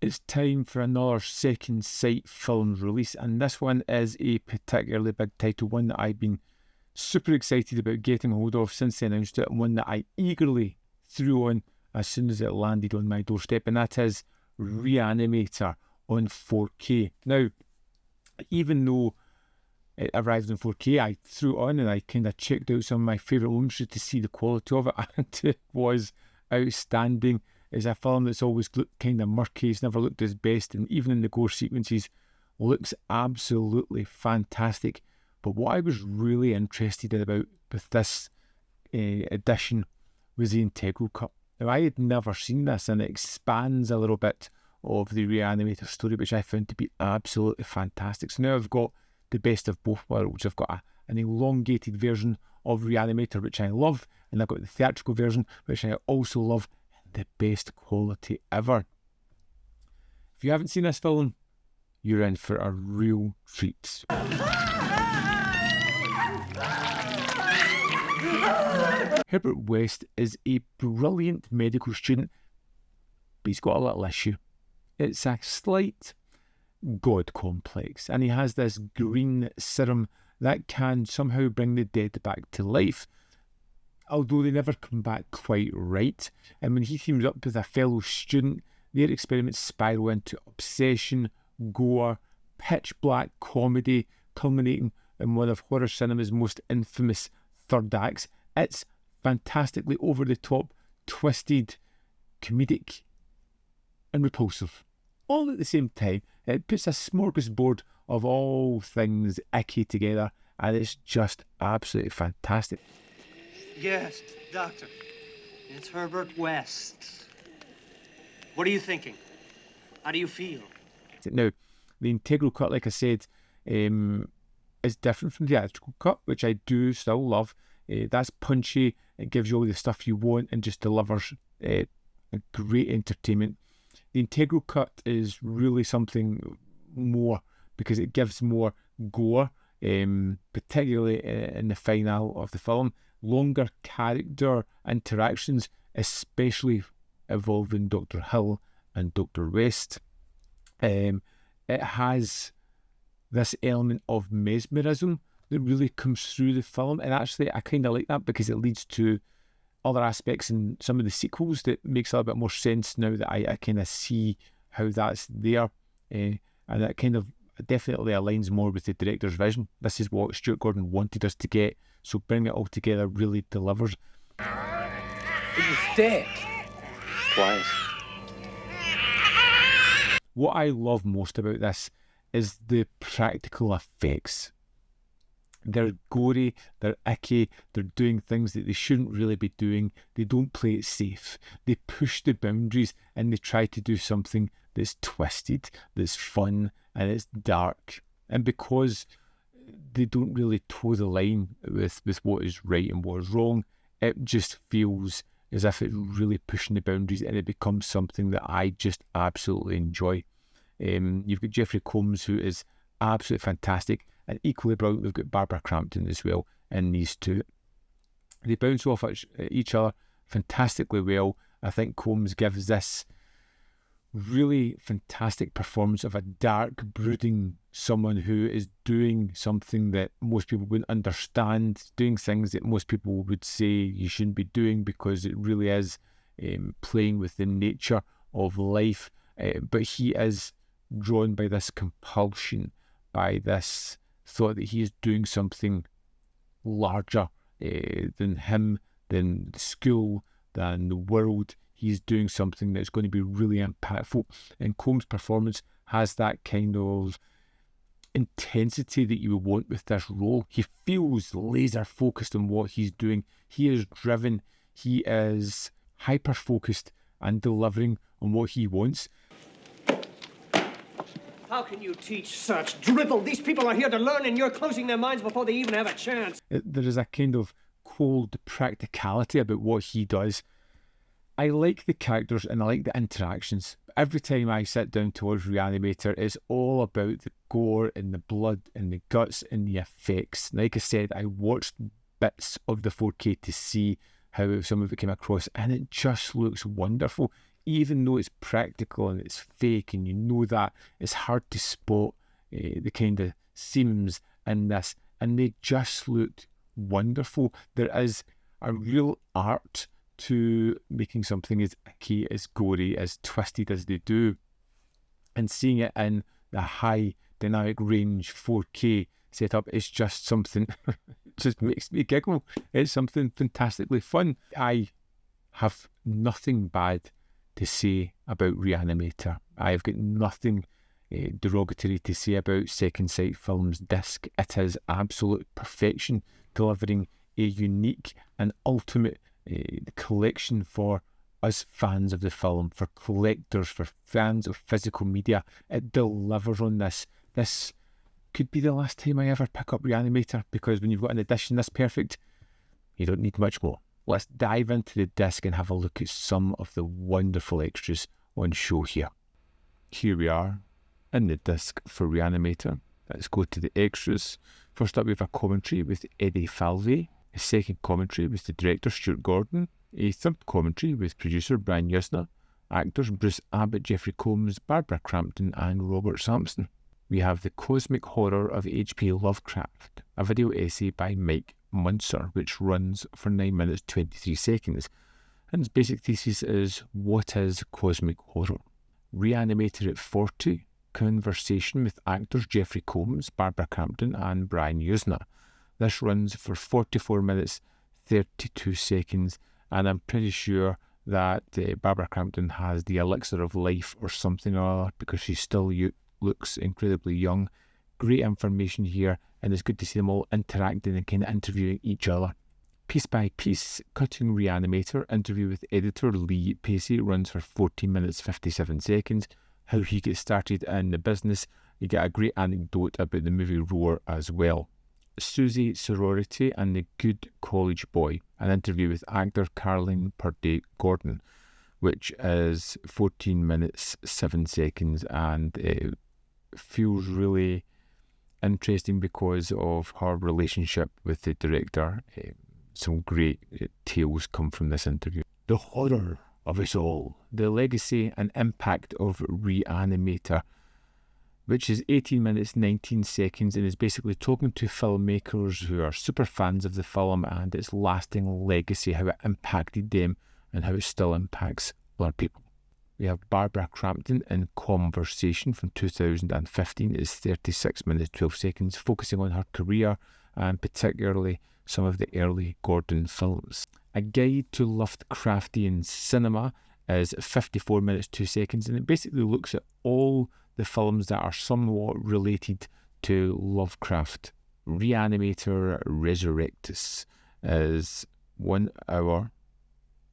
It's time for another Second Sight Films release, and this one is a particularly big title, one that I've been super excited about getting hold of since they announced it, and one that I eagerly threw on as soon as it landed on my doorstep, and that is Re-Animator on 4K. Now, even though it arrived in 4K, I threw it on and I kind of checked out some of my favourite moments just to see the quality of it, and it was outstanding. It's a film that's always looked kind of murky, it's never looked its best, and even in the gore sequences, looks absolutely fantastic. But what I was really interested in about with this edition was the integral cut. Now, I had never seen this, and it expands a little bit of the Re-Animator story, which I found to be absolutely fantastic. So now I've got the best of both worlds. I've got an elongated version of Re-Animator, which I love, and I've got the theatrical version, which I also love, the best quality ever. If you haven't seen this film, you're in for a real treat. Herbert West is a brilliant medical student, but he's got a little issue. It's a slight God complex, and he has this green serum that can somehow bring the dead back to life, although they never come back quite right. And when he teams up with a fellow student, their experiments spiral into obsession, gore, pitch black comedy, culminating in one of horror cinema's most infamous third acts. It's fantastically over the top, twisted, comedic, and repulsive. All at the same time, it puts a smorgasbord of all things icky together, and it's just absolutely fantastic. Yes, Doctor. It's Herbert West. What are you thinking? How do you feel? Now, the integral cut, like I said, is different from the theatrical cut, which I do still love. That's punchy, it gives you all the stuff you want, and just delivers a great entertainment. The integral cut is really something more, because it gives more gore, particularly in the finale of the film. Longer character interactions, especially involving Dr. Hill and Dr. West. It has this element of mesmerism that really comes through the film, and actually I kind of like that, because it leads to other aspects in some of the sequels that makes a little bit more sense now that I kind of see how that's there, and that kind of definitely aligns more with the director's vision. This is what Stuart Gordon wanted us to get, so bringing it all together really delivers. It was dead. Quiet. What I love most about this is the practical effects. They're gory, they're icky, they're doing things that they shouldn't really be doing. They don't play it safe. They push the boundaries, and they try to do something that's twisted, that's fun, and it's dark. And because they don't really toe the line with what is right and what is wrong, it just feels as if it's really pushing the boundaries, and it becomes something that I just absolutely enjoy. You've got Jeffrey Combs, who is absolutely fantastic, and equally brilliant. We've got Barbara Crampton as well in these two. They bounce off each other fantastically well. I think Combs gives this really fantastic performance of a dark, brooding someone who is doing something that most people wouldn't understand, doing things that most people would say you shouldn't be doing, because it really is playing with the nature of life. But he is drawn by this compulsion, by this thought that he is doing something larger than him, than school, than the world. He's doing something that's going to be really impactful, and Combs' performance has that kind of intensity that you would want with this role. He feels laser focused on what he's doing. He is driven, he is hyper focused and delivering on what he wants. How can you teach such drivel? These people are here to learn, and you're closing their minds before they even have a chance. There is a kind of cold practicality about what he does. I like the characters and I like the interactions. Every time I sit down to watch Re-Animator, it's all about the gore and the blood and the guts and the effects. Like I said, I watched bits of the 4K to see how some of it came across, and it just looks wonderful. even though it's practical and it's fake, and you know that, it's hard to spot the kind of seams in this, and they just looked wonderful. There is a real art to making something as icky, as gory, as twisted as they do, and seeing it in the high dynamic range 4K setup is just something. It just makes me giggle. It's something fantastically fun. I have nothing bad to say about Re-Animator. I've got nothing derogatory to say about Second Sight Films disc. It is absolute perfection, delivering a unique and ultimate collection for us fans of the film, for collectors, for fans of physical media. It delivers on this. This could be the last time I ever pick up Re-Animator, because when you've got an edition this perfect, you don't need much more. Let's dive into the disc and have a look at some of the wonderful extras on show here. Here we are in the disc for Re-Animator. Let's go to the extras. First up, we have a commentary with Eddie Falvey, a second commentary with the director Stuart Gordon, a third commentary with producer Brian Yuzna, actors Bruce Abbott, Jeffrey Combs, Barbara Crampton and Robert Sampson. We have The Cosmic Horror of H.P. Lovecraft, a video essay by Mike Munzer, which runs for 9 minutes 23 seconds. And its basic thesis is, what is cosmic horror? Re-Animator at 40, conversation with actors Jeffrey Combs, Barbara Crampton and Brian Yuzna. This runs for 44 minutes 32 seconds, and I'm pretty sure that Barbara Crampton has the elixir of life or something or other, because she still looks incredibly young. Great information here, and it's good to see them all interacting and kind of interviewing each other. Piece by Piece, Cutting Re-Animator, interview with editor Lee Pacey, runs for 14 minutes 57 seconds. How he gets started in the business. You get a great anecdote about the movie Roar as well. Susie Sorority and the Good College Boy, an interview with actor Caroline Purdy Gordon, which is 14 minutes 7 seconds, and it feels really interesting because of her relationship with the director. Some great tales come from this interview. The horror of it all, the legacy and impact of Re-Animator, which is 18 minutes 19 seconds, and is basically talking to filmmakers who are super fans of the film and its lasting legacy, how it impacted them and how it still impacts other people. We have Barbara Crampton in Conversation from 2015. It's 36 minutes 12 seconds, focusing on her career and particularly some of the early Gordon films. A Guide to Lovecraftian Cinema is 54 minutes 2 seconds, and it basically looks at all the films that are somewhat related to Lovecraft. Re-Animator Resurrectus is 1 hour,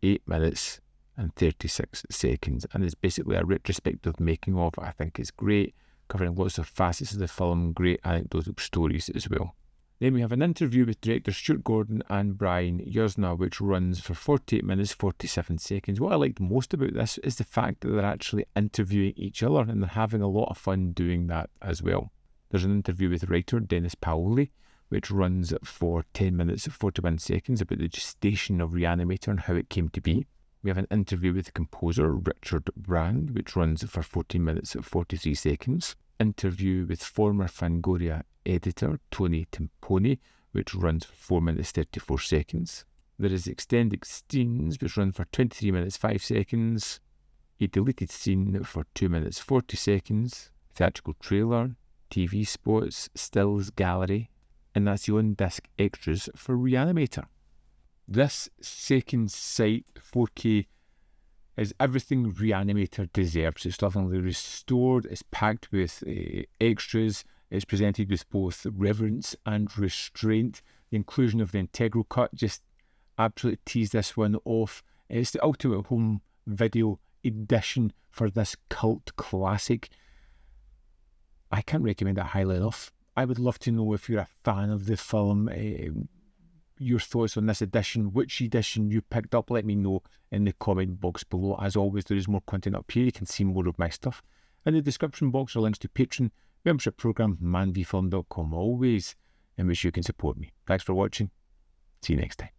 8 minutes and 36 seconds, and it's basically a retrospective making of. I think it's great, covering lots of facets of the film, great anecdotal stories as well. Then we have an interview with director Stuart Gordon and Brian Yuzna, which runs for 48 minutes 47 seconds. What I liked most about this is the fact that they're actually interviewing each other, and they're having a lot of fun doing that as well. There's an interview with writer Dennis Paoli, which runs for 10 minutes 41 seconds, about the gestation of Re-Animator and how it came to be. We have an interview with the composer Richard Brand, which runs for 14 minutes 43 seconds. Interview with former Fangoria editor Tony Timponi, which runs for 4 minutes 34 seconds. There is extended scenes, which run for 23 minutes 5 seconds. A deleted scene for 2 minutes 40 seconds. Theatrical trailer, TV spots, stills gallery, and that's the on-disc extras for Re-Animator. This Second Sight 4K is everything Re-Animator deserves. It's lovingly restored, it's packed with extras, it's presented with both reverence and restraint. The inclusion of the integral cut just absolutely teased this one off. It's the ultimate home video edition for this cult classic. I can't recommend it highly enough. I would love to know if you're a fan of the film, your thoughts on this edition, which edition you picked up. Let me know in the comment box below. As always, there is more content up here. You can see more of my stuff. In the description box are links to Patreon, membership program, manvfilm.com, always in which you can support me. Thanks for watching. See you next time.